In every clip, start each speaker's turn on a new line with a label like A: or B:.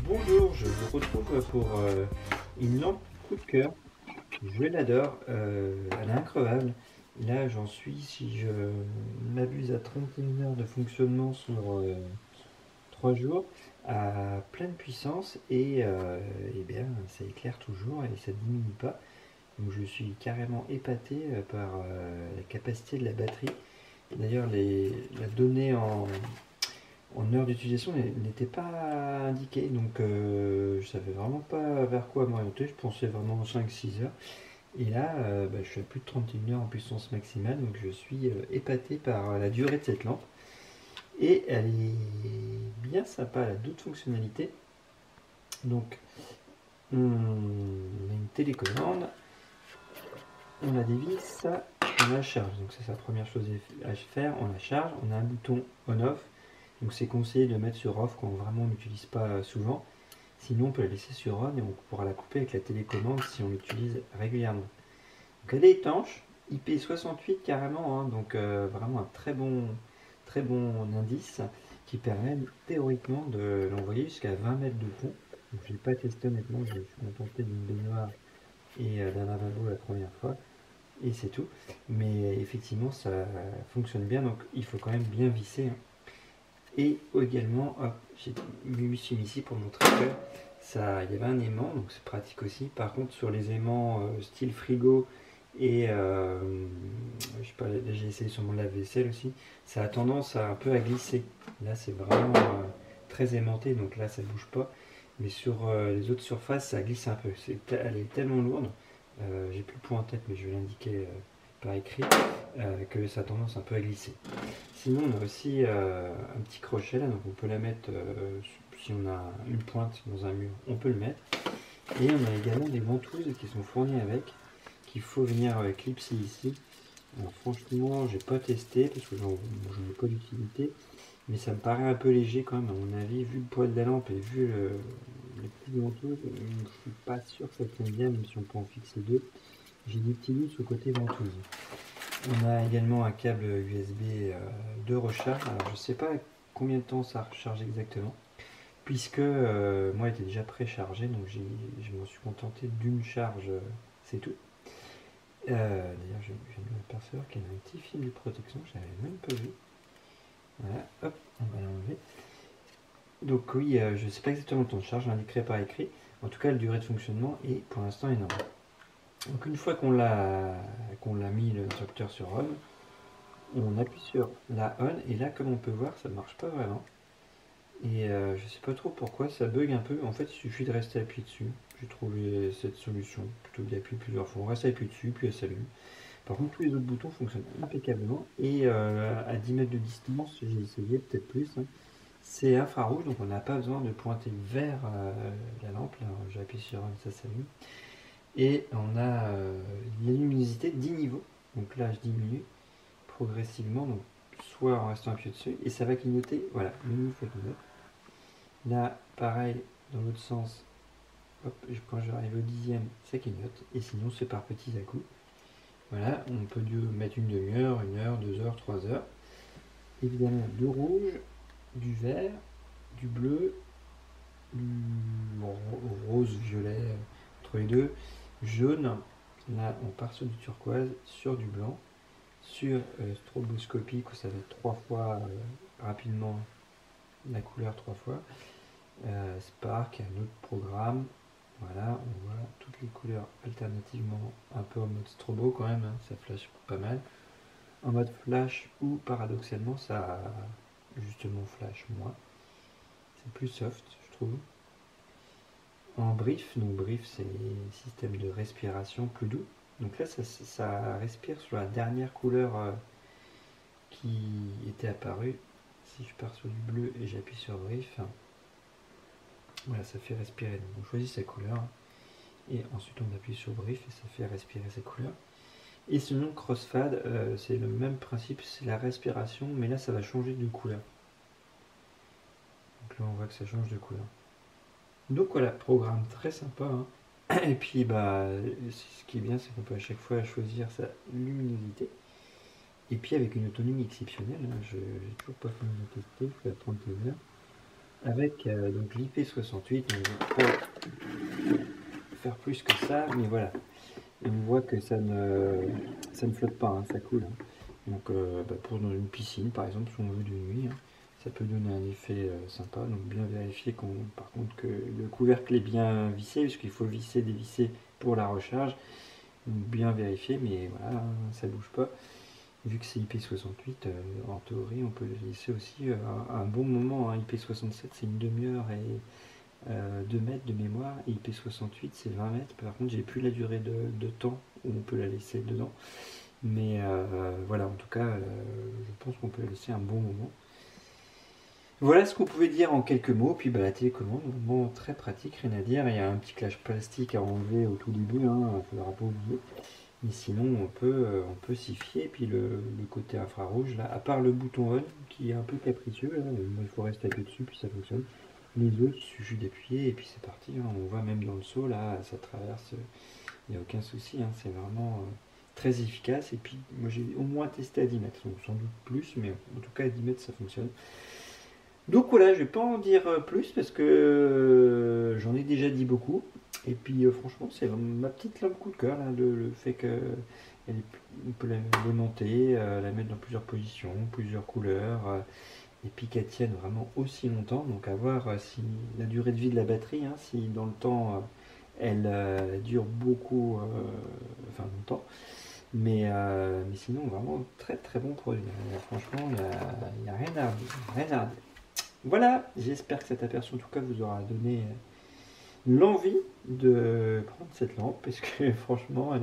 A: Bonjour, je vous retrouve pour une lampe coup de cœur. Je l'adore, elle est increvable. Là, j'en suis, si je m'abuse, à 31 heures de fonctionnement sur 3 jours, à pleine puissance, et bien, ça éclaire toujours et ça diminue pas. Donc, je suis carrément épaté par la capacité de la batterie. D'ailleurs, la donnée en heure d'utilisation n'était pas indiquée, donc je savais vraiment pas vers quoi m'orienter, je pensais vraiment 5-6 heures. Et là, je suis à plus de 31 heures en puissance maximale, donc je suis épaté par la durée de cette lampe. Et elle est bien sympa, elle a d'autres fonctionnalités. Donc on a une télécommande, on la dévisse, on la charge. Donc c'est sa première chose à faire, on la charge, on a un bouton on-off. Donc c'est conseillé de le mettre sur off quand vraiment on n'utilise pas souvent. Sinon on peut la laisser sur on et on pourra la couper avec la télécommande si on l'utilise régulièrement. Donc elle est étanche, IP68 carrément, hein, donc vraiment un très bon indice qui permet théoriquement de l'envoyer jusqu'à 20 mètres de fond. Donc je n'ai pas testé honnêtement, je me suis contenté d'une baignoire et d'un lavabo la première fois et c'est tout. Mais effectivement ça fonctionne bien, donc il faut quand même bien visser, hein. Et également, hop, j'ai mis ici pour montrer que ça, il y avait un aimant, donc c'est pratique aussi. Par contre, sur les aimants style frigo et je sais pas, là, j'ai essayé sur mon lave-vaisselle aussi, ça a tendance à un peu à glisser. Là, c'est vraiment très aimanté, donc là, ça bouge pas. Mais sur les autres surfaces, ça glisse un peu. Elle est tellement lourde, j'ai plus le point en tête, mais je vais l'indiquer par écrit, que ça a tendance un peu à glisser. Sinon, on a aussi un petit crochet là, donc on peut la mettre si on a une pointe dans un mur, on peut le mettre. Et on a également des ventouses qui sont fournies avec, qu'il faut venir clipser ici. Alors, franchement, j'ai pas testé parce que j'en ai pas d'utilité, mais ça me paraît un peu léger quand même, à mon avis, vu le poids de la lampe et vu les petites ventouses, je suis pas sûr que ça tienne bien, même si on peut en fixer deux. J'ai des petits doutes sur le côté ventouse. On a également un câble USB de recharge. Alors je ne sais pas combien de temps ça recharge exactement, puisque moi il était déjà préchargé, donc je me suis contenté d'une charge, c'est tout. D'ailleurs je viens de m'apercevoir qu'il y a un petit film de protection, je n'avais même pas vu. Voilà, hop, on va l'enlever. Donc oui, je ne sais pas exactement le temps de charge, je l'indiquerai par écrit. En tout cas, la durée de fonctionnement est pour l'instant énorme. Donc une fois qu'on l'a mis l'interrupteur sur on, on appuie sur la on et là comme on peut voir ça marche pas vraiment et je sais pas trop pourquoi ça bug un peu. En fait il suffit de rester appuyé dessus. J'ai trouvé cette solution plutôt que d'appuyer plusieurs fois. On reste appuyé dessus puis elle s'allume. Par contre tous les autres boutons fonctionnent impeccablement et à 10 mètres de distance j'ai essayé, peut-être plus, hein. C'est infrarouge donc on n'a pas besoin de pointer vers la lampe. Là j'appuie sur on, ça s'allume et on a une luminosité de 10 niveaux, donc là je diminue progressivement, donc soit en restant appuyé dessus, et ça va clignoter, voilà, menu ça clignote. Là, pareil, dans l'autre sens, hop, quand j'arrive au 10e, ça clignote, et sinon c'est par petits à-coups. Voilà, on peut mettre une demi-heure, 1 heure, 2 heures, 3 heures. Évidemment, du rouge, du vert, du bleu, du rose, violet, entre les deux, jaune. Là, on part sur du turquoise, sur du blanc, sur stroboscopique où ça va être 3 fois rapidement la couleur 3 fois. Spark, un autre programme. Voilà, on voit toutes les couleurs alternativement, un peu en mode strobo quand même, hein, ça flash pas mal. En mode flash ou paradoxalement ça justement flash moins. C'est plus soft je trouve. En brief, donc brief c'est système de respiration plus doux. Donc là ça respire sur la dernière couleur qui était apparue. Si je pars sur du bleu et j'appuie sur brief, voilà, ça fait respirer. Donc on choisit sa couleur et ensuite on appuie sur brief et ça fait respirer sa couleur. Et sinon crossfade, c'est le même principe, c'est la respiration, mais là ça va changer de couleur. Donc là on voit que ça change de couleur. Donc voilà, programme très sympa, hein. Et puis bah ce qui est bien c'est qu'on peut à chaque fois choisir sa luminosité. Et puis avec une autonomie exceptionnelle, hein, je n'ai toujours pas fini de tester, je suis à 31 heures. avec donc l'IP68. On va pas faire plus que ça, mais voilà. Et on voit que ça ne flotte pas, hein, ça coule. Hein. Donc pour dans une piscine par exemple, si on veut de nuit, hein, ça peut donner un effet sympa. Donc bien vérifier par contre que le couvercle est bien vissé, parce qu'il faut visser, dévisser pour la recharge. Donc bien vérifier, mais voilà, ça bouge pas. Vu que c'est IP68, en théorie on peut le laisser aussi un bon moment. Hein. IP67 c'est une demi-heure et 2 mètres de mémoire, et IP68 c'est 20 mètres. Par contre j'ai plus la durée de temps où on peut la laisser dedans. Mais voilà, en tout cas, je pense qu'on peut la laisser un bon moment. Voilà ce qu'on pouvait dire en quelques mots. Puis la télécommande, vraiment très pratique, rien à dire. Il y a un petit clash plastique à enlever au tout début, hein, il ne faudra pas oublier. Mais sinon, on peut s'y fier. Et puis le côté infrarouge, là, à part le bouton on qui est un peu capricieux, là, il faut rester appuyé dessus, puis ça fonctionne. Les autres, il suffit d'appuyer et puis c'est parti. Hein. On voit même dans le seau, là, ça traverse, il n'y a aucun souci. Hein. C'est vraiment très efficace. Et puis, moi, j'ai au moins testé à 10 mètres, donc sans doute plus, mais en tout cas, à 10 mètres, ça fonctionne. Donc voilà, je vais pas en dire plus parce que j'en ai déjà dit beaucoup. Et puis franchement, c'est ma petite lampe coup de cœur, là, le fait que on peut la monter, la mettre dans plusieurs positions, plusieurs couleurs, et puis qu'elle tienne vraiment aussi longtemps. Donc à voir si la durée de vie de la batterie, hein, si dans le temps elle dure beaucoup, enfin longtemps. Mais sinon, vraiment très très bon produit. Franchement, il n'y a rien à rien à redire. Voilà, j'espère que cet aperçu en tout cas vous aura donné l'envie de prendre cette lampe, parce que franchement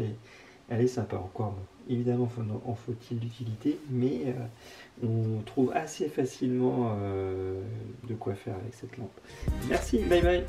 A: elle est sympa. Encore bon, évidemment en faut-il l'utilité, mais on trouve assez facilement de quoi faire avec cette lampe. Merci, bye bye.